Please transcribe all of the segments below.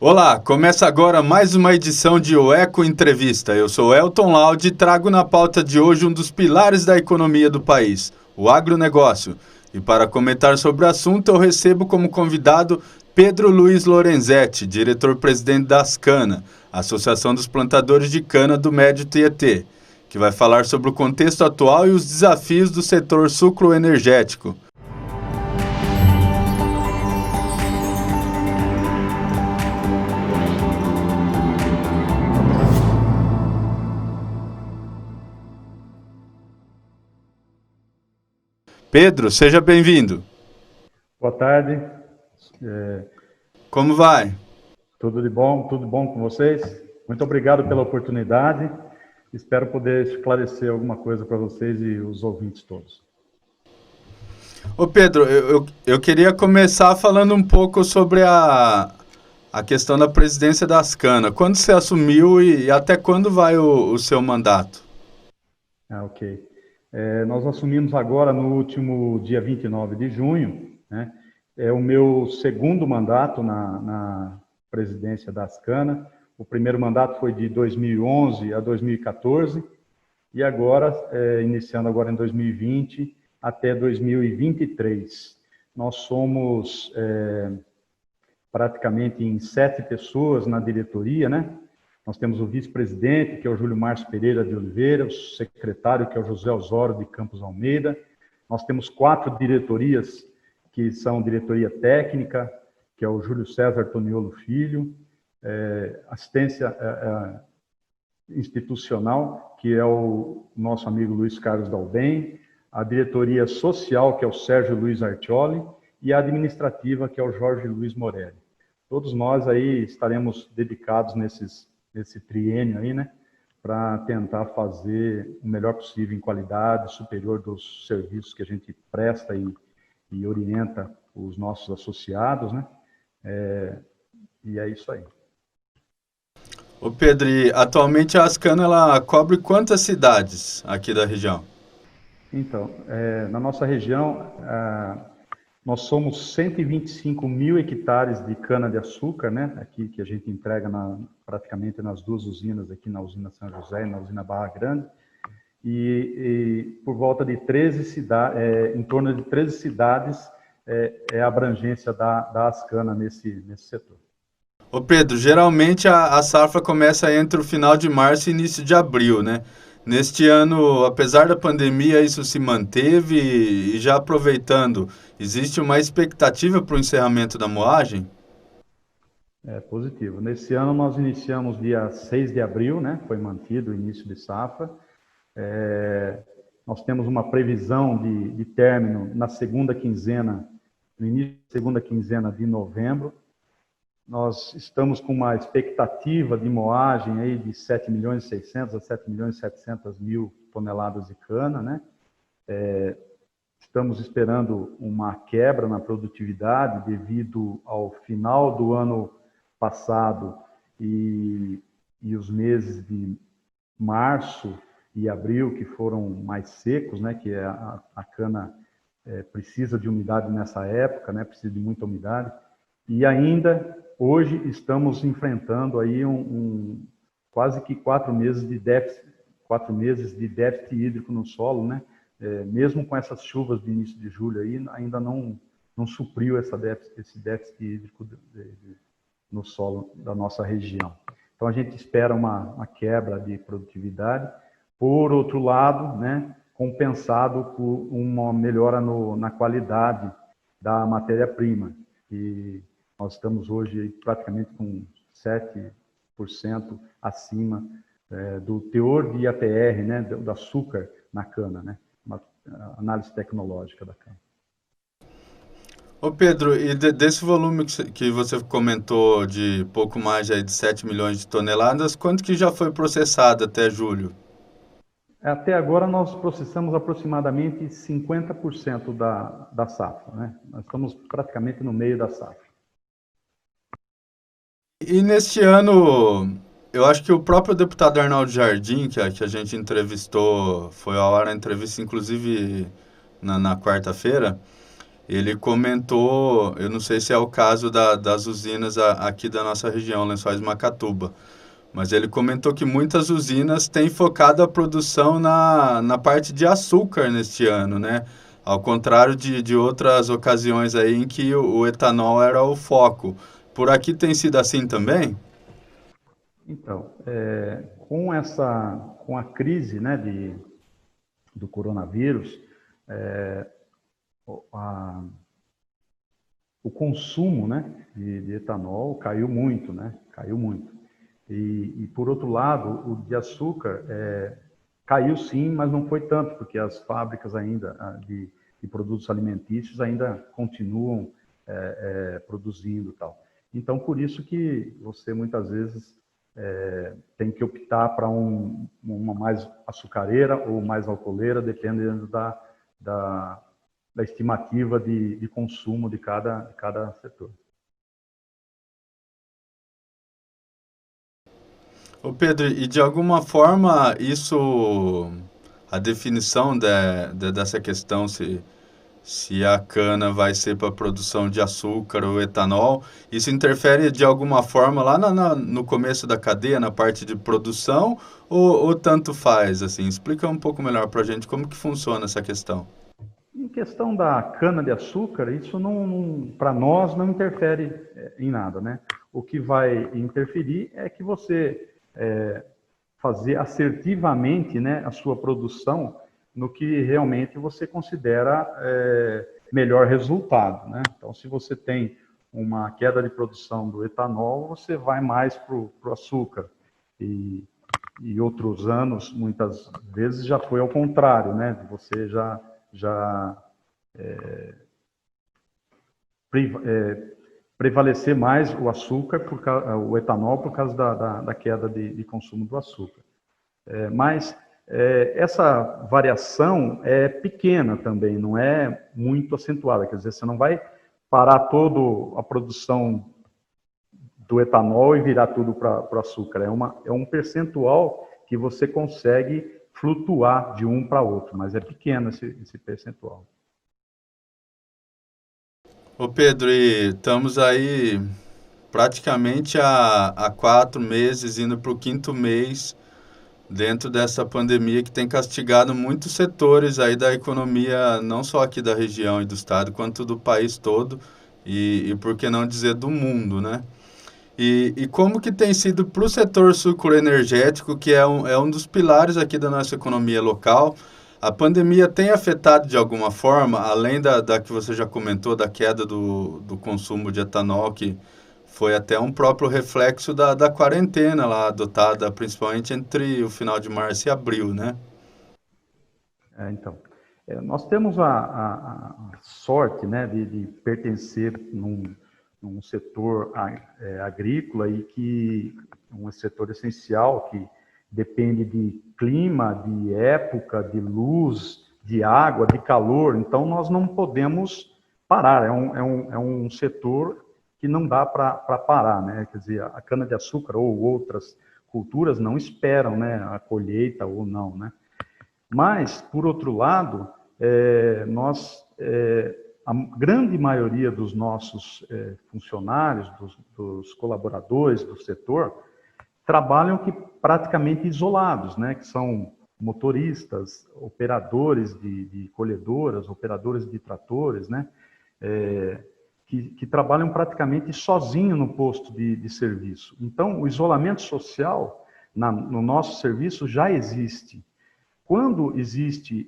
Olá, começa agora mais uma edição de O Eco Entrevista. Eu sou Elton Laude e trago na pauta de hoje um dos pilares da economia do país, o agronegócio. E para comentar sobre o assunto, eu recebo como convidado Pedro Luiz Lorenzetti, diretor-presidente da Ascana, Associação dos Plantadores de Cana do Médio Tietê, que vai falar sobre o contexto atual e os desafios do setor sucroenergético. Pedro, seja bem-vindo. Boa tarde, Como vai? tudo bom com vocês? Muito obrigado pela oportunidade. Espero poder esclarecer alguma coisa para vocês e os ouvintes todos. Ô Pedro, eu queria começar falando um pouco sobre a questão da presidência da Ascana. Quando você assumiu e até quando vai o seu mandato? Ok. Nós assumimos agora no último dia 29 de junho, né? É o meu segundo mandato na presidência da Ascana. O primeiro mandato foi de 2011 a 2014 e agora, iniciando agora em 2020 até 2023. Nós somos praticamente em 7 pessoas na diretoria, né? Nós temos o vice-presidente, que é o Júlio Márcio Pereira de Oliveira, o secretário, que é o José Osório de Campos Almeida. Nós temos 4 diretorias, que são diretoria técnica, que é o Júlio César Toniolo Filho, assistência institucional, que é o nosso amigo Luiz Carlos Dalben, a diretoria social, que é o Sérgio Luiz Artioli, e a administrativa, que é o Jorge Luiz Morelli. Todos nós aí estaremos dedicados nesse triênio aí, né, para tentar fazer o melhor possível em qualidade, superior dos serviços que a gente presta e orienta os nossos associados, né, e é isso aí. Ô Pedro, e atualmente a Ascana ela cobre quantas cidades aqui da região? Então, na nossa região, nós somos 125 mil hectares de cana-de-açúcar, né? Aqui que a gente entrega praticamente nas 2 usinas, aqui na usina São José e na usina Barra Grande. E por volta de 13 cidades, em torno de 13 cidades, é a abrangência da Ascana nesse setor. Ô Pedro, geralmente a safra começa entre o final de março e início de abril, né? Neste ano, apesar da pandemia, isso se manteve e já aproveitando, existe uma expectativa para o encerramento da moagem? É positivo. Nesse ano nós iniciamos dia 6 de abril, né? Foi mantido o início de safra. Nós temos uma previsão de término na segunda quinzena, no início da segunda quinzena de novembro. Nós estamos com uma expectativa de moagem aí de 7.600.000 a 7.700.000 toneladas de cana, né? Estamos esperando uma quebra na produtividade devido ao final do ano passado e os meses de março e abril, que foram mais secos, né? Que a cana precisa de umidade nessa época, né? Precisa de muita umidade. E ainda hoje estamos enfrentando aí quase que 4 meses de déficit, 4 meses de déficit hídrico no solo, né? Mesmo com essas chuvas de início de julho aí, ainda não supriu esse déficit hídrico no solo da nossa região. Então a gente espera uma quebra de produtividade. Por outro lado, né, compensado por uma melhora na qualidade da matéria-prima. E nós estamos hoje praticamente com 7% acima do teor de APR, né, do açúcar na cana, né, uma análise tecnológica da cana. Ô Pedro, e desse volume que você comentou de pouco mais aí de 7 milhões de toneladas, quanto que já foi processado até julho? Até agora nós processamos aproximadamente 50% da safra, né? Nós estamos praticamente no meio da safra. E neste ano, eu acho que o próprio deputado Arnaldo Jardim, que a gente entrevistou, foi ao ar a entrevista inclusive na quarta-feira, ele comentou, eu não sei se é o caso das usinas aqui da nossa região, Lençóis Macatuba, mas ele comentou que muitas usinas têm focado a produção na parte de açúcar neste ano, né? Ao contrário de outras ocasiões aí em que o etanol era o foco. Por aqui tem sido assim também? Então, com a crise, né, do coronavírus, a, o consumo, né, de etanol caiu muito, né? Caiu muito. Por outro lado, o de açúcar caiu sim, mas não foi tanto, porque as fábricas ainda de produtos alimentícios ainda continuam produzindo tal. Então, por isso que você muitas vezes tem que optar para uma mais açucareira ou mais alcooleira, dependendo da, da estimativa de consumo de cada setor. Ô Pedro, e de alguma forma isso, a definição dessa questão, se a cana vai ser para produção de açúcar ou etanol, isso interfere de alguma forma lá no começo da cadeia, na parte de produção, ou tanto faz, assim? Explica um pouco melhor para a gente como que funciona essa questão. Em questão da cana-de-açúcar, isso para nós não interfere em nada, né? O que vai interferir é que você fazer assertivamente, né, a sua produção no que realmente você considera melhor resultado, né? Então, se você tem uma queda de produção do etanol, você vai mais para o açúcar. E outros anos, muitas vezes, já foi ao contrário, né? Você já prevalecer mais o açúcar, o etanol, por causa da queda de consumo do açúcar. Mas essa variação é pequena também, não é muito acentuada. Quer dizer, você não vai parar toda a produção do etanol e virar tudo para o açúcar. É um percentual que você consegue flutuar de um para outro, mas é pequeno esse percentual. Ô Pedro, e estamos aí praticamente há 4 meses, indo para o quinto mês, dentro dessa pandemia que tem castigado muitos setores aí da economia, não só aqui da região e do estado, quanto do país todo e por que não dizer do mundo, né? E como que tem sido para o setor sucroenergético, que é um dos pilares aqui da nossa economia local, a pandemia tem afetado de alguma forma, além da que você já comentou, da queda do consumo de etanol, que foi até um próprio reflexo da quarentena lá adotada, principalmente entre o final de março e abril, né? Então, nós temos a sorte, né, de pertencer num setor agrícola e que um setor essencial que depende de clima, de época, de luz, de água, de calor. Então, nós não podemos parar. É um setor que não dá para parar, né? Quer dizer, a cana-de-açúcar ou outras culturas não esperam, né, a colheita ou não, né? Mas, por outro lado, a grande maioria dos nossos funcionários, dos colaboradores do setor, trabalham praticamente isolados, né? Que são motoristas, operadores de colhedoras, operadores de tratores, né? Que trabalham praticamente sozinho no posto de serviço. Então, o isolamento social no nosso serviço já existe. Quando existe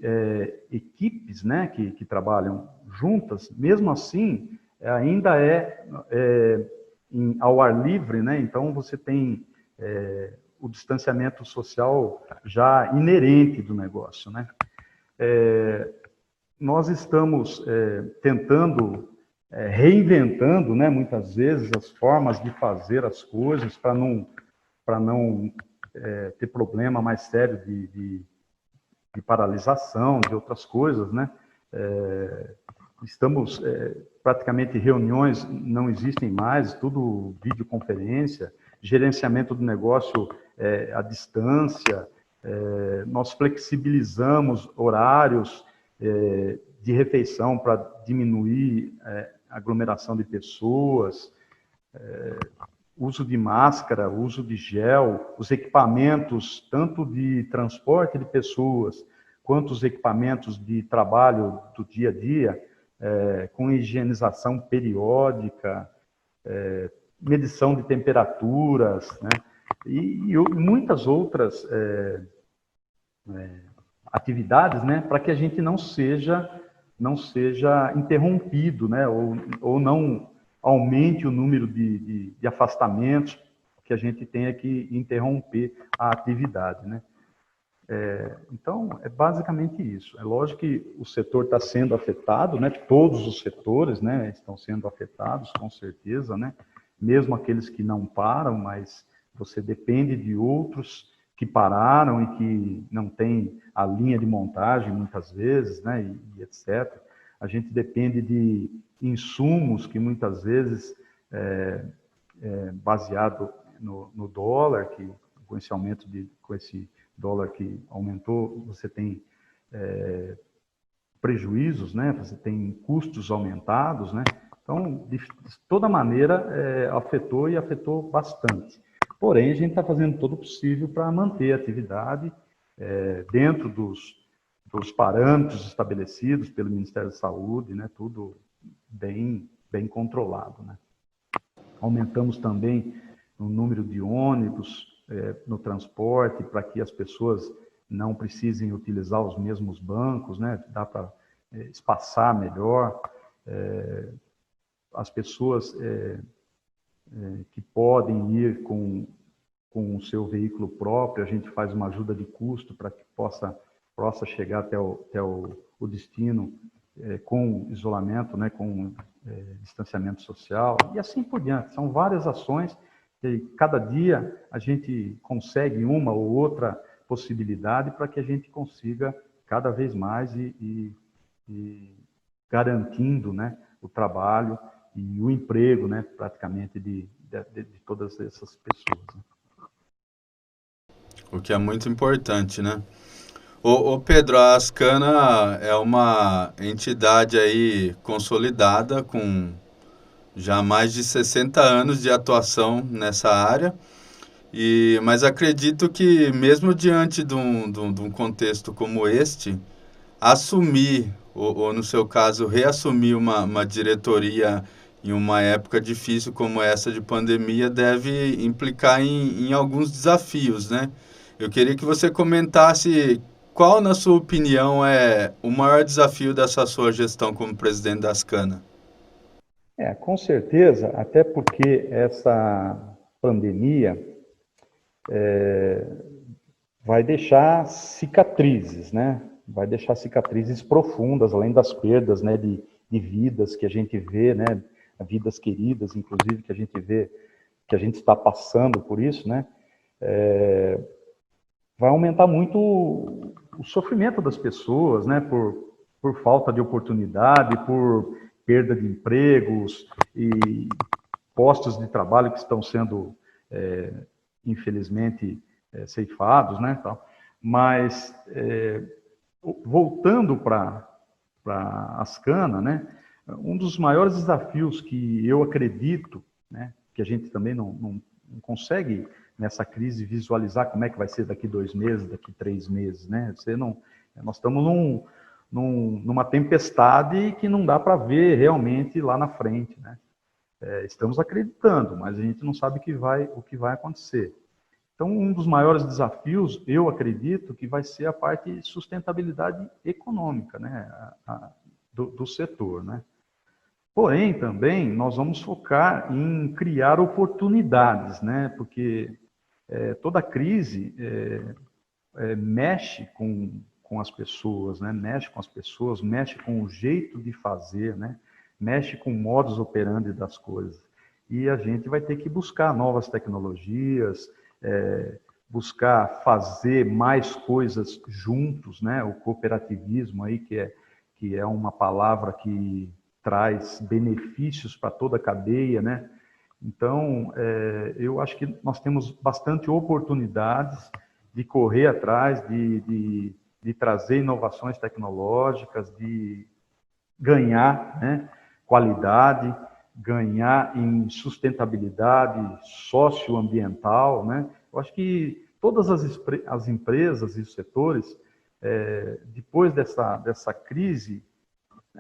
equipes, né, que trabalham juntas, mesmo assim, ainda ao ar livre, né? Então você tem o distanciamento social já inerente do negócio, né? Nós estamos tentando, reinventando, né, muitas vezes as formas de fazer as coisas para não ter problema mais sério de paralisação, de outras coisas, né? Estamos praticamente reuniões não existem mais, tudo videoconferência, gerenciamento do negócio à distância, nós flexibilizamos horários de refeição para diminuir a aglomeração de pessoas, uso de máscara, uso de gel, os equipamentos, tanto de transporte de pessoas, quanto os equipamentos de trabalho do dia a dia, com higienização periódica, medição de temperaturas, né? E muitas outras atividades, né, para que a gente não seja interrompido, né, ou não aumente o número de afastamentos, que a gente tenha que interromper a atividade, né. Então, é basicamente isso. É lógico que o setor está sendo afetado, né, todos os setores, né, estão sendo afetados, com certeza, né, mesmo aqueles que não param, mas você depende de outros que pararam e que não tem a linha de montagem, muitas vezes, né, e etc. A gente depende de insumos que muitas vezes baseado no dólar, que com esse aumento com esse dólar que aumentou, você tem prejuízos, né? Você tem custos aumentados, né? Então, de toda maneira, afetou e afetou bastante. Porém, a gente está fazendo todo o possível para manter a atividade dentro dos parâmetros estabelecidos pelo Ministério da Saúde, né? Tudo bem controlado, né? Aumentamos também o número de ônibus no transporte para que as pessoas não precisem utilizar os mesmos bancos, né? Dá para espaçar melhor. As pessoas que podem ir com o seu veículo próprio, a gente faz uma ajuda de custo para que possa chegar até o destino com isolamento, né? Com distanciamento social e assim por diante. São várias ações que cada dia a gente consegue uma ou outra possibilidade para que a gente consiga cada vez mais e garantindo, né, o trabalho e o emprego, né, praticamente de todas essas pessoas. Né? O que é muito importante, né? Ô Pedro, a Ascana é uma entidade aí consolidada com já mais de 60 anos de atuação nessa área, mas acredito que mesmo diante de um contexto como este, assumir, ou no seu caso, reassumir uma diretoria em uma época difícil como essa de pandemia deve implicar em alguns desafios, né? Eu queria que você comentasse qual, na sua opinião, é o maior desafio dessa sua gestão como presidente da Ascana. Com certeza, até porque essa pandemia vai deixar cicatrizes, né? Vai deixar cicatrizes profundas, além das perdas, né, de vidas que a gente vê, né? Vidas queridas, inclusive, que a gente vê, que a gente está passando por isso, né? Vai aumentar muito o sofrimento das pessoas, né? Por falta de oportunidade, por perda de empregos e postos de trabalho que estão sendo, infelizmente, ceifados, né? Mas, voltando para a Ascana, né? Um dos maiores desafios que eu acredito, né? Que a gente também não consegue, nessa crise, visualizar como é que vai ser daqui 2 meses, daqui 3 meses, né? Nós estamos numa tempestade que não dá para ver realmente lá na frente, né? Estamos acreditando, mas a gente não sabe o que vai acontecer. Então, um dos maiores desafios, eu acredito, que vai ser a parte de sustentabilidade econômica, né? Do setor, né? Porém, também, nós vamos focar em criar oportunidades, né? Porque toda crise mexe com as pessoas, né? Mexe com as pessoas, mexe com o jeito de fazer, né? Mexe com o modus operandi das coisas. E a gente vai ter que buscar novas tecnologias, buscar fazer mais coisas juntos, né? O cooperativismo aí, que é uma palavra que traz benefícios para toda a cadeia, né? Então, eu acho que nós temos bastante oportunidades de correr atrás, de trazer inovações tecnológicas, de ganhar, né, qualidade, ganhar em sustentabilidade socioambiental, né? Eu acho que todas as empresas e os setores, depois dessa crise,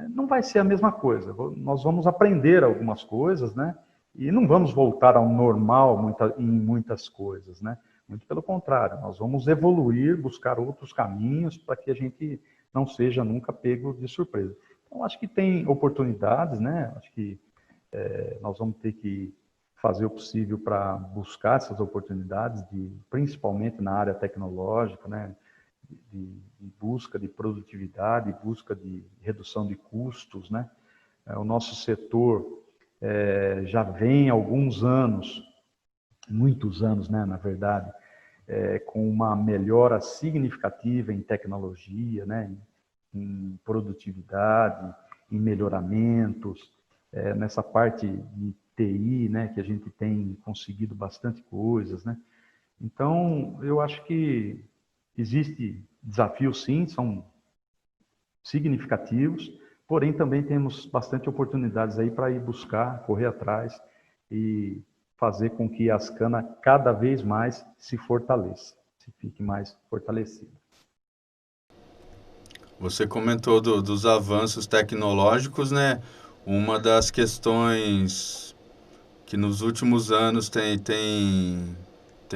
não vai ser a mesma coisa. Nós vamos aprender algumas coisas, né? E não vamos voltar ao normal em muitas coisas, né? Muito pelo contrário, nós vamos evoluir, buscar outros caminhos para que a gente não seja nunca pego de surpresa. Então, acho que tem oportunidades, né? Acho que nós vamos ter que fazer o possível para buscar essas oportunidades, principalmente na área tecnológica, né? De busca de produtividade, busca de redução de custos, né? O nosso setor já vem há alguns anos, muitos anos, né, na verdade, com uma melhora significativa em tecnologia, né, em produtividade, em melhoramentos, nessa parte de TI, né, que a gente tem conseguido bastante coisas, né? Então, eu acho que existe desafios, sim, são significativos, porém também temos bastante oportunidades aí para ir buscar, correr atrás e fazer com que a Ascana cada vez mais se fortaleça, se fique mais fortalecida. Você comentou dos avanços tecnológicos, né? Uma das questões que nos últimos anos tem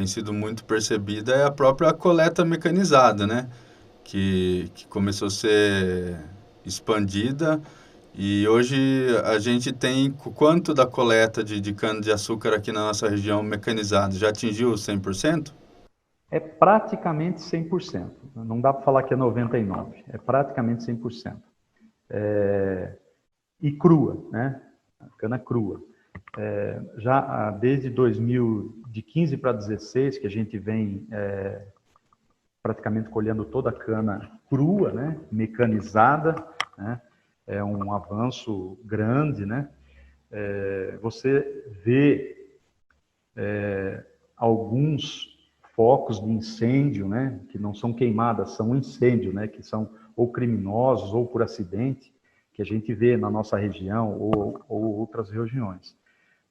sido muito percebida é a própria coleta mecanizada, né? Que começou a ser expandida e hoje a gente tem quanto da coleta de cana-de-açúcar aqui na nossa região mecanizada? Já atingiu 100%? É praticamente 100%. Não dá para falar que é 99%. É praticamente 100%. E crua, né? Cana crua. Já desde 2015 para 2016, que a gente vem praticamente colhendo toda a cana crua, né? Mecanizada, né? É um avanço grande, né? Você vê alguns focos de incêndio, né, que não são queimadas, são incêndio, né, que são ou criminosos ou por acidente, que a gente vê na nossa região ou outras regiões.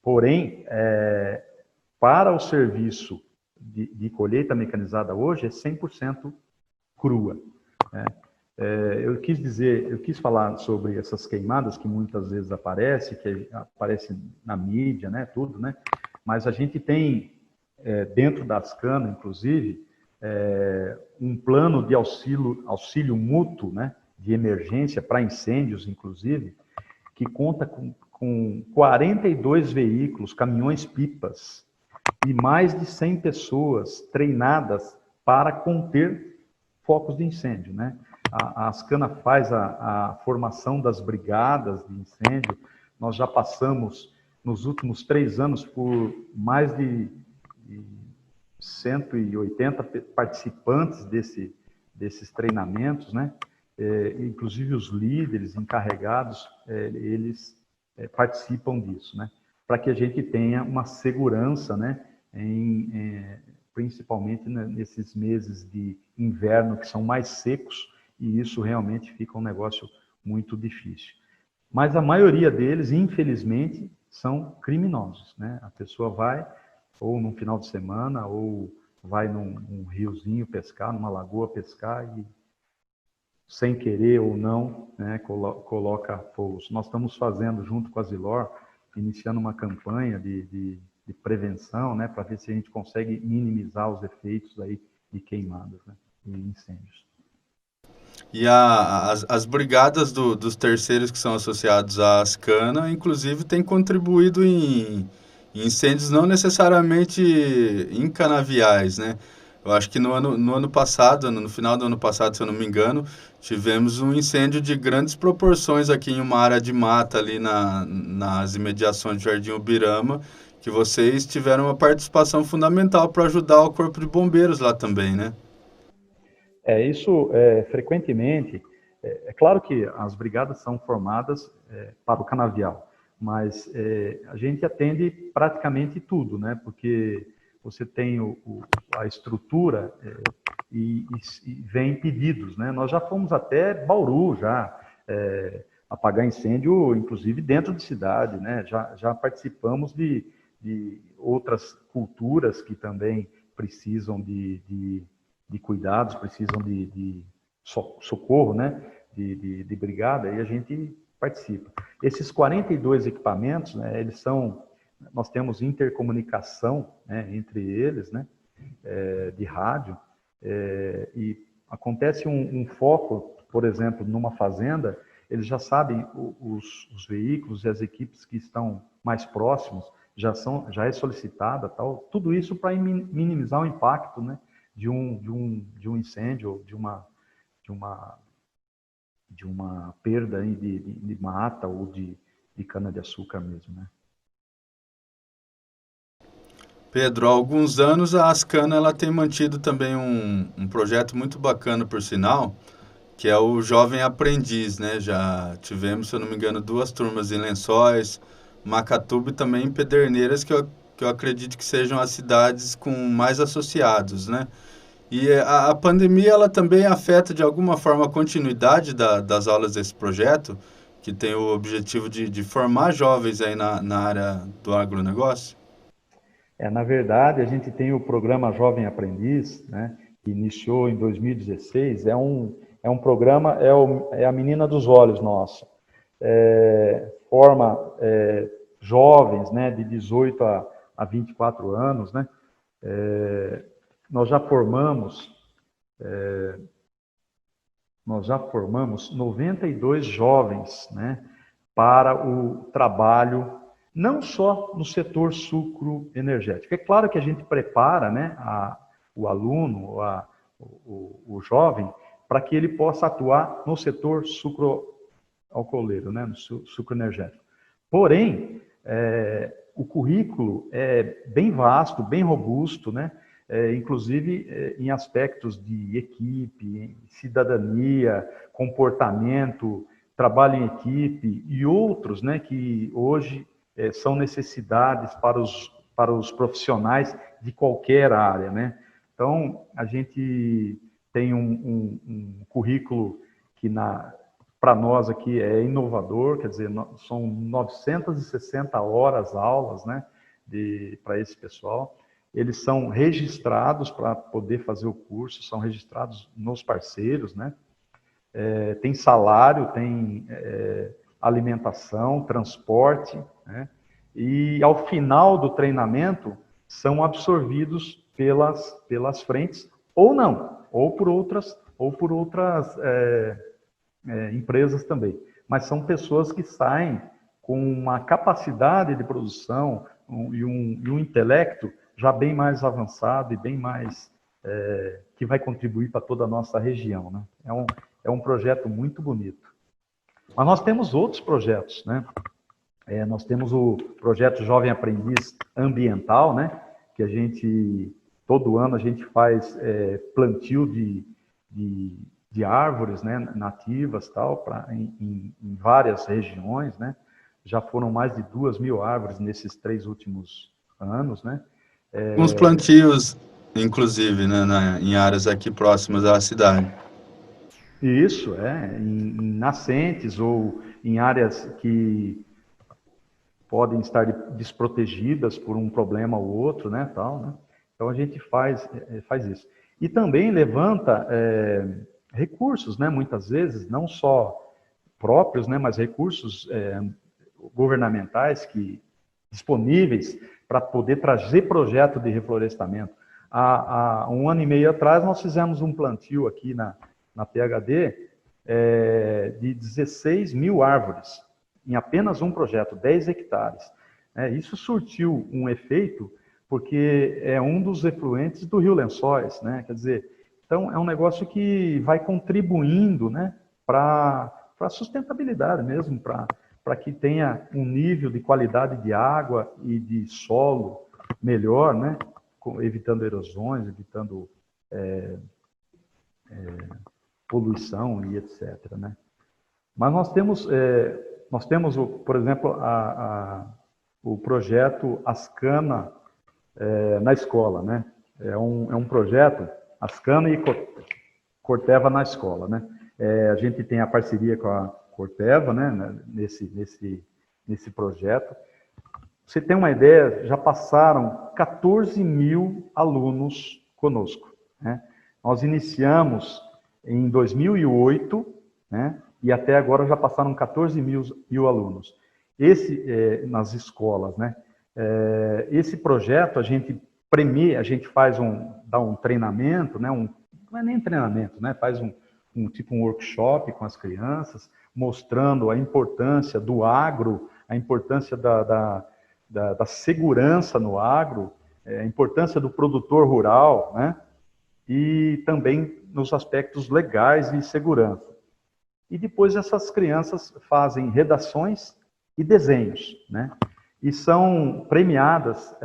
Porém, para o serviço de colheita mecanizada hoje é 100% crua, né? Eu quis falar sobre essas queimadas que muitas vezes que aparecem na mídia, né, tudo, né? Mas a gente tem dentro da Ascana, inclusive, um plano de auxílio mútuo, né, de emergência para incêndios, inclusive, que conta com 42 veículos, caminhões-pipas, e mais de 100 pessoas treinadas para conter focos de incêndio, né? A Ascana faz a formação das brigadas de incêndio. Nós já passamos, nos últimos 3 anos, por mais de 180 participantes desses treinamentos, né? Inclusive os líderes encarregados, eles participam disso, né? Para que a gente tenha uma segurança, né? Principalmente nesses meses de inverno que são mais secos, e isso realmente fica um negócio muito difícil. Mas a maioria deles, infelizmente, são criminosos, né? A pessoa vai ou num final de semana, ou vai num riozinho pescar, numa lagoa pescar e, sem querer ou não, né, coloca fogos. Nós estamos fazendo, junto com a Zilor, iniciando uma campanha de prevenção, né, para ver se a gente consegue minimizar os efeitos aí de queimadas, né, e incêndios. E as brigadas dos terceiros que são associados à Ascana, inclusive, têm contribuído em incêndios não necessariamente em canaviais, né? Eu acho que no ano passado, no final do ano passado, se eu não me engano, tivemos um incêndio de grandes proporções aqui em uma área de mata ali nas imediações do Jardim Ubirama, que vocês tiveram uma participação fundamental para ajudar o Corpo de Bombeiros lá também, né? Isso frequentemente. É claro que as brigadas são formadas para o canavial, mas a gente atende praticamente tudo, né? Porque você tem a estrutura e vem pedidos, né? Nós já fomos até Bauru, já apagar incêndio, inclusive dentro de cidade, né? Já participamos de outras culturas que também precisam de cuidados, precisam de socorro, né? De brigada, e a gente participa. Esses 42 equipamentos, né, nós temos intercomunicação, né, entre eles, né, de rádio, e acontece um foco, por exemplo, numa fazenda, eles já sabem os veículos e as equipes que estão mais próximos, já é solicitada, tal, tudo isso para minimizar o impacto, né, de um incêndio, de uma perda aí de mata ou de cana-de-açúcar mesmo, né? Pedro, há alguns anos a Ascana ela tem mantido também um projeto muito bacana, por sinal, que é o Jovem Aprendiz, né? Já tivemos, se eu não me engano, 2 turmas em Lençóis, Macatuba e também em Pederneiras, que eu acredito que sejam as cidades com mais associados, né? E a pandemia ela também afeta de alguma forma a continuidade das aulas desse projeto, que tem o objetivo de formar jovens aí na área do agronegócio? Na verdade, a gente tem o programa Jovem Aprendiz, né, que iniciou em 2016. É um programa, é a menina dos olhos nossa. Forma jovens, né, de 18 a 24 anos, né. Nós já formamos 92 jovens, né, para o trabalho, não só no setor sucroenergético. É claro que a gente prepara, né, o aluno, o jovem, para que ele possa atuar no setor sucroalcooleiro, né, no sucroenergético. Porém, o currículo é bem vasto, bem robusto, né? Inclusive em aspectos de equipe, cidadania, comportamento, trabalho em equipe e outros, né, que hoje são necessidades para os profissionais de qualquer área, né? Então, a gente tem um currículo que para nós aqui é inovador, quer dizer, são 960 horas aulas, né, para esse pessoal. Eles são registrados para poder fazer o curso, são registrados nos parceiros, né? Tem salário, tem alimentação, transporte, né? E ao final do treinamento são absorvidos pelas frentes, ou não, ou por outras empresas também. Mas são pessoas que saem com uma capacidade de produção e um intelecto já bem mais avançado e bem mais que vai contribuir para toda a nossa região, né? É um projeto muito bonito. Mas nós temos outros projetos, né? Nós temos o projeto Jovem Aprendiz Ambiental, né? Que todo ano a gente faz plantio de árvores, né, nativas, tal, em várias regiões, né? Já foram mais de 2.000 árvores nesses 3 últimos anos, né? Uns plantios, inclusive, né, em áreas aqui próximas à cidade. Isso, em nascentes ou em áreas que podem estar desprotegidas por um problema ou outro, né, tal, né? Então a gente faz isso. E também levanta recursos, né, muitas vezes, não só próprios, né, mas recursos governamentais disponíveis para poder trazer projeto de reflorestamento. Há 1 ano e meio atrás, nós fizemos um plantio aqui na PhD de 16.000 árvores, em apenas um projeto, 10 hectares. Isso surtiu um efeito, porque é um dos efluentes do Rio Lençóis, né? Quer dizer, então é um negócio que vai contribuindo, né, para a sustentabilidade mesmo, para que tenha um nível de qualidade de água e de solo melhor, né, evitando erosões, evitando poluição e etc., né? Mas nós temos por exemplo, o projeto Ascana na escola, né? É um projeto Ascana e Corteva na escola, né? A gente tem a parceria com Corteva, né, nesse projeto. Você tem uma ideia, já passaram 14 mil alunos conosco, né? Nós iniciamos em 2008, né, e até agora já passaram 14 mil alunos. Nas escolas, né? Esse projeto a gente premia, a gente dá um treinamento, né? Não é nem treinamento, né? Faz um workshop com as crianças, mostrando a importância do agro, a importância da segurança no agro, a importância do produtor rural, né? E também nos aspectos legais e segurança. E depois essas crianças fazem redações e desenhos, né? E são premiadas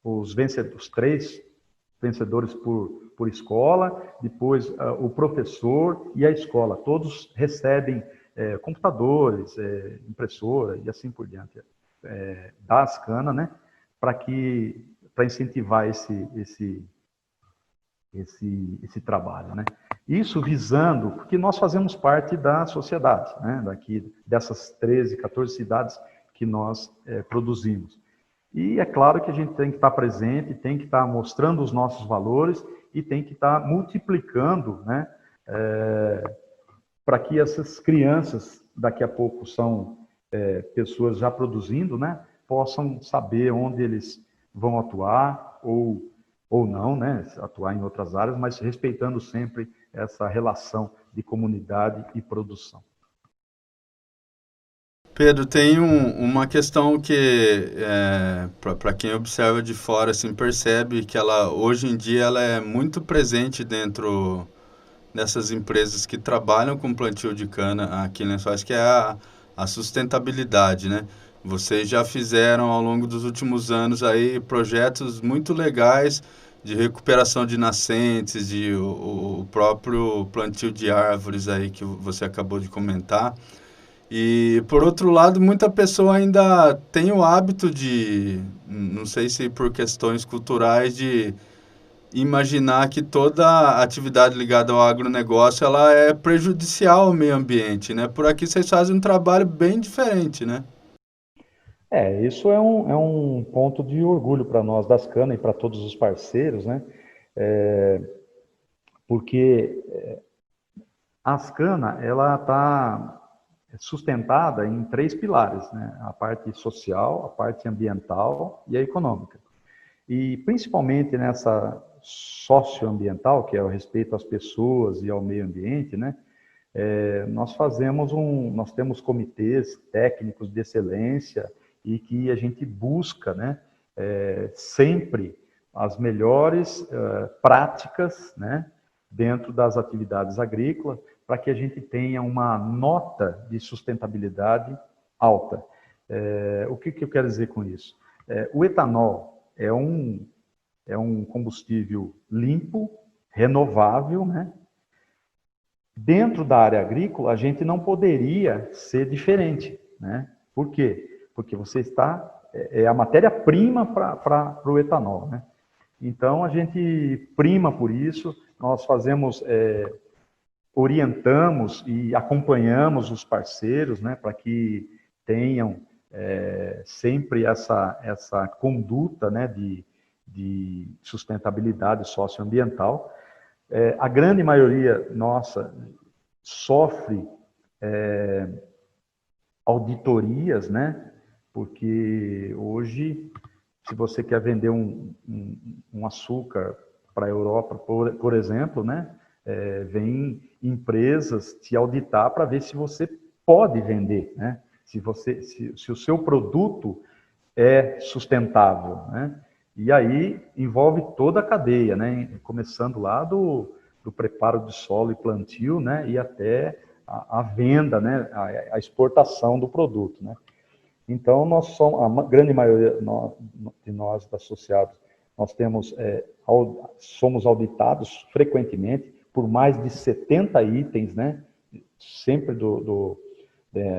os 3 vencedores por escola, depois o professor e a escola. Todos recebem computadores, impressora e assim por diante, da Ascana, né? Para incentivar esse trabalho, né? Isso visando, porque nós fazemos parte da sociedade, né? Dessas 13, 14 cidades que nós produzimos. E é claro que a gente tem que estar presente, tem que estar mostrando os nossos valores e tem que estar multiplicando, né? Para que essas crianças, daqui a pouco são pessoas já produzindo, né? Possam saber onde eles vão atuar ou não, né, atuar em outras áreas, mas respeitando sempre essa relação de comunidade e produção. Pedro, tem uma questão que, para quem observa de fora, assim, percebe que hoje em dia, ela é muito presente dentro dessas empresas que trabalham com plantio de cana aqui em Lençóis, que é a sustentabilidade, né? Vocês já fizeram ao longo dos últimos anos aí projetos muito legais de recuperação de nascentes, o próprio plantio de árvores aí que você acabou de comentar. E, por outro lado, muita pessoa ainda tem o hábito de, não sei se por questões culturais, de imaginar que toda atividade ligada ao agronegócio ela é prejudicial ao meio ambiente, né? Por aqui vocês fazem um trabalho bem diferente, né? Isso é um ponto de orgulho para nós da Ascana e para todos os parceiros, né? Porque a Ascana, ela está sustentada em 3 pilares, né? A parte social, a parte ambiental e a econômica. E principalmente nessa socioambiental, que é o respeito às pessoas e ao meio ambiente, né? Nós temos comitês técnicos de excelência e que a gente busca, né, sempre as melhores práticas, né, dentro das atividades agrícolas, para que a gente tenha uma nota de sustentabilidade alta. O que eu quero dizer com isso? O etanol é um combustível limpo, renovável, né? Dentro da área agrícola, a gente não poderia ser diferente, né? Por quê? Porque você está a matéria-prima para o etanol, né? Então a gente prima por isso, nós fazemos, orientamos e acompanhamos os parceiros, né, para que tenham sempre essa conduta, né, de sustentabilidade socioambiental. A grande maioria nossa sofre auditorias, né? Porque hoje, se você quer vender um açúcar para a Europa, por exemplo, né? Vem empresas te auditar para ver se você pode vender, né? Se o seu produto é sustentável, né? E aí envolve toda a cadeia, né? Começando lá do preparo de solo e plantio, né? E até a venda, né? A exportação do produto, né? Então, a grande maioria de nós associados, nós somos auditados frequentemente por mais de 70 itens, né? Sempre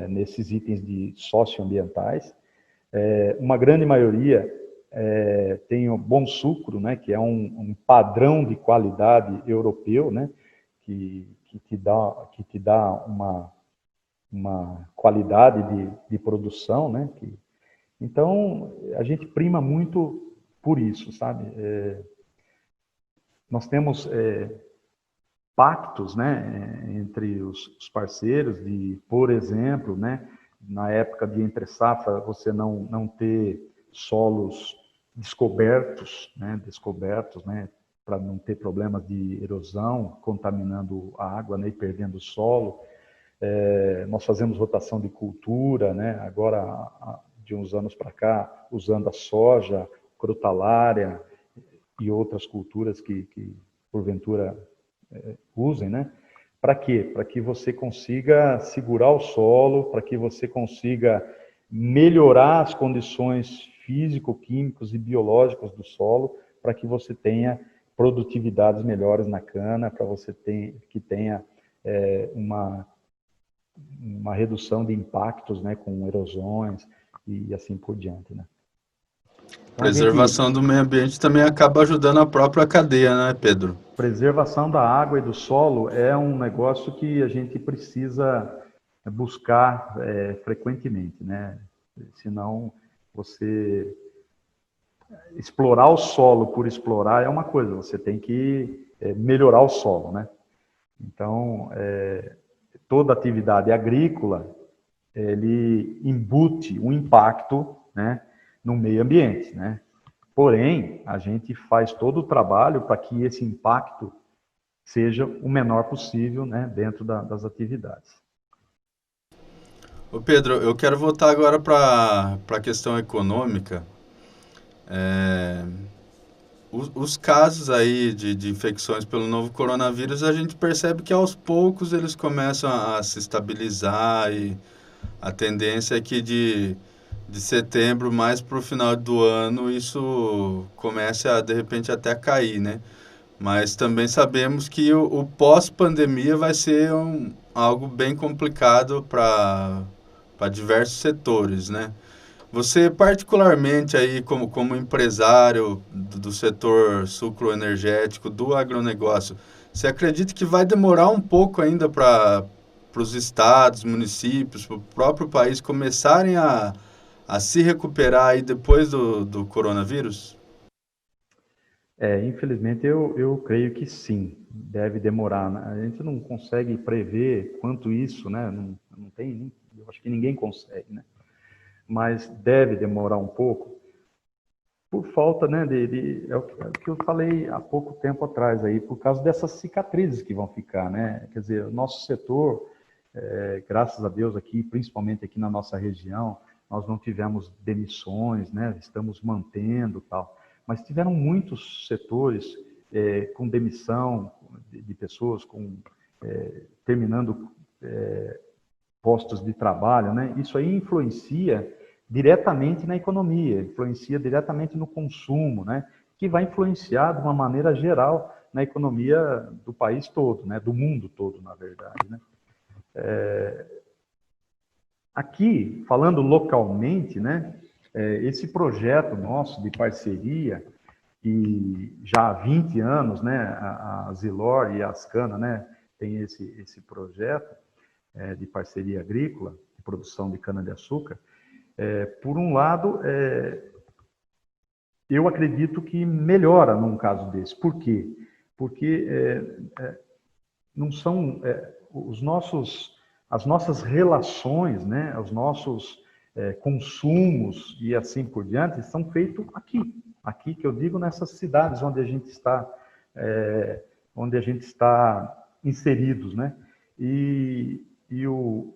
nesses itens de socioambientais. Uma grande maioria tem o Bom Sucro, né, que é um padrão de qualidade europeu, né, que te dá uma qualidade de produção, né? Então, a gente prima muito por isso, sabe? Nós temos pactos, né, entre os parceiros de, por exemplo, né, na época de entre safra, você não ter solos descobertos, né, para não ter problemas de erosão, contaminando a água, né, e perdendo o solo. Nós fazemos rotação de cultura, né, agora de uns anos para cá, usando a soja, crotalária e outras culturas que porventura usem, né? Para quê? Para que você consiga segurar o solo, para que você consiga melhorar as condições físico-químicas e biológicas do solo, para que você tenha produtividades melhores na cana, para você que tenha uma redução de impactos, né, com erosões e assim por diante, né? Então Preservação do meio ambiente também acaba ajudando a própria cadeia, né, Pedro? preservação da água e do solo é um negócio que a gente precisa buscar frequentemente, né? Senão você explorar o solo por explorar é uma coisa, você tem que melhorar o solo, né? Então, toda atividade agrícola, ele embute um impacto, né, no meio ambiente, né? Porém, a gente faz todo o trabalho para que esse impacto seja o menor possível, né, dentro das atividades. Ô Pedro, eu quero voltar agora para a questão econômica. É, os casos aí de infecções pelo novo coronavírus, a gente percebe que aos poucos eles começam a se estabilizar e a tendência é que de setembro mais para o final do ano isso comece a de repente até a cair, né? Mas também sabemos que o pós-pandemia vai ser algo bem complicado para diversos setores, né? Você particularmente aí como empresário do setor sucroenergético, do agronegócio, você acredita que vai demorar um pouco ainda para os estados, municípios, para o próprio país começarem a se recuperar aí depois do coronavírus? Infelizmente, eu creio que sim, deve demorar, né? A gente não consegue prever quanto isso, né? Não tem, eu acho que ninguém consegue, né? Mas deve demorar um pouco por falta, né, é o que eu falei há pouco tempo atrás aí, por causa dessas cicatrizes que vão ficar, né? Quer dizer, o nosso setor, graças a Deus aqui, principalmente aqui na nossa região, nós não tivemos demissões, né? Estamos mantendo tal, mas tiveram muitos setores com demissão de pessoas, terminando postos de trabalho, né? Isso aí influencia diretamente na economia, influencia diretamente no consumo, né? Que vai influenciar de uma maneira geral na economia do país todo, né? Do mundo todo, na verdade, né? Aqui, falando localmente, né? Esse projeto nosso de parceria, que já há 20 anos, né? A Zilor e a Ascana, né? Tem esse projeto de parceria agrícola, de produção de cana-de-açúcar. Por um lado, eu acredito que melhora num caso desse. Por quê? Porque não são as nossas relações, né, os nossos consumos e assim por diante são feitos aqui que eu digo nessas cidades onde a gente está inseridos, né? E o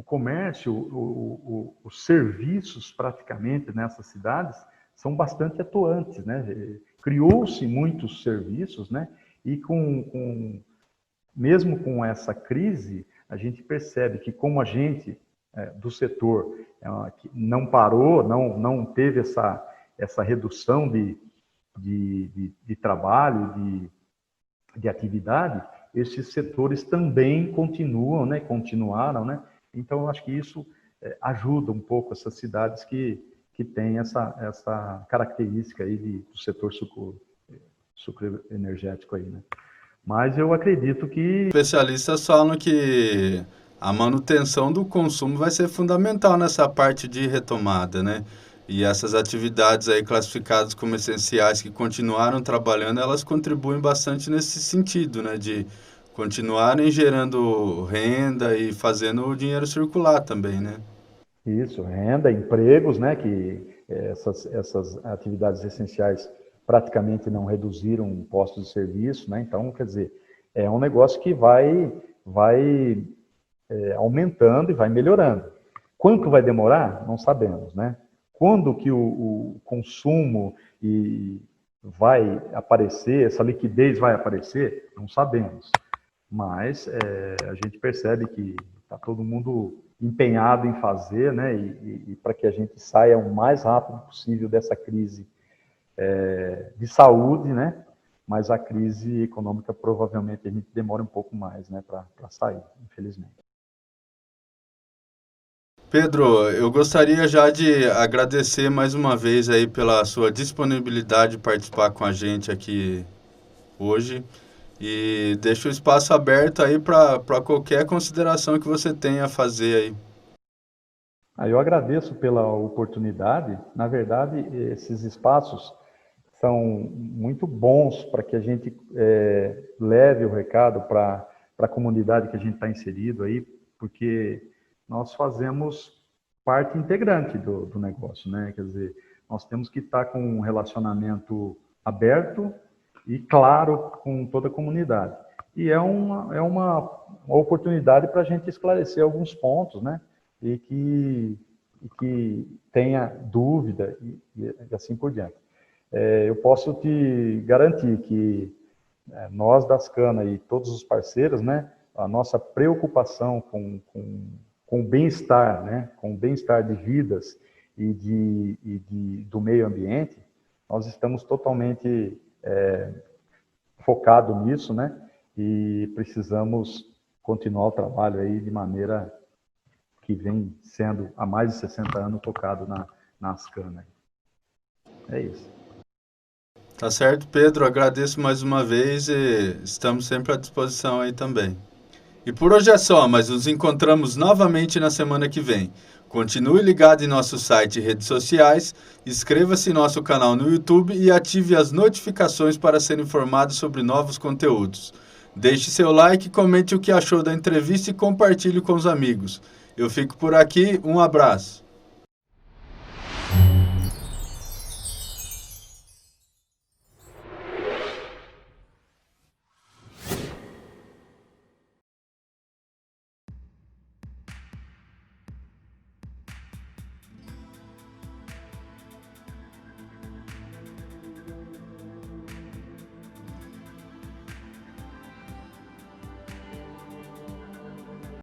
comércio, os serviços praticamente nessas cidades são bastante atuantes, né? Criou-se muitos serviços, né? E mesmo com essa crise, a gente percebe que como a gente do setor que não parou, não teve essa redução de trabalho, de atividade, esses setores também continuam, né? Continuaram, né? Então, eu acho que isso ajuda um pouco essas cidades que têm essa característica aí do setor sucroenergético aí, né? Mas eu acredito que... Especialistas falam que a manutenção do consumo vai ser fundamental nessa parte de retomada, né? E essas atividades aí classificadas como essenciais que continuaram trabalhando, elas contribuem bastante nesse sentido, né? De continuarem gerando renda e fazendo o dinheiro circular também, né? Isso, renda, empregos, né, que essas atividades essenciais praticamente não reduziram postos de serviço, né, então, quer dizer, é um negócio que vai aumentando e vai melhorando. Quanto vai demorar? Não sabemos, né? Quando que o consumo vai aparecer, essa liquidez vai aparecer? Não sabemos. Mas a gente percebe que está todo mundo empenhado em fazer, né? E para que a gente saia o mais rápido possível dessa crise de saúde, né? Mas a crise econômica provavelmente a gente demora um pouco mais, né? Para sair, infelizmente. Pedro, eu gostaria já de agradecer mais uma vez aí pela sua disponibilidade de participar com a gente aqui hoje e deixo o espaço aberto aí para qualquer consideração que você tenha a fazer aí. Eu agradeço pela oportunidade. Na verdade, esses espaços são muito bons para que a gente leve o recado para a comunidade que a gente está inserido aí, porque nós fazemos parte integrante do negócio, né? Quer dizer, nós temos que estar com um relacionamento aberto e claro com toda a comunidade. E é uma oportunidade para a gente esclarecer alguns pontos, né? E que tenha dúvida e assim por diante. Eu posso te garantir que nós das Cana e todos os parceiros, né, a nossa preocupação com o bem-estar, né, com o bem-estar de vidas do meio ambiente, nós estamos totalmente focados nisso, né, e precisamos continuar o trabalho aí de maneira que vem sendo há mais de 60 anos focado nas canas. É isso. Tá certo, Pedro. Agradeço mais uma vez e estamos sempre à disposição aí também. E por hoje é só, mas nos encontramos novamente na semana que vem. Continue ligado em nosso site e redes sociais, inscreva-se em nosso canal no YouTube e ative as notificações para ser informado sobre novos conteúdos. Deixe seu like, comente o que achou da entrevista e compartilhe com os amigos. Eu fico por aqui, um abraço.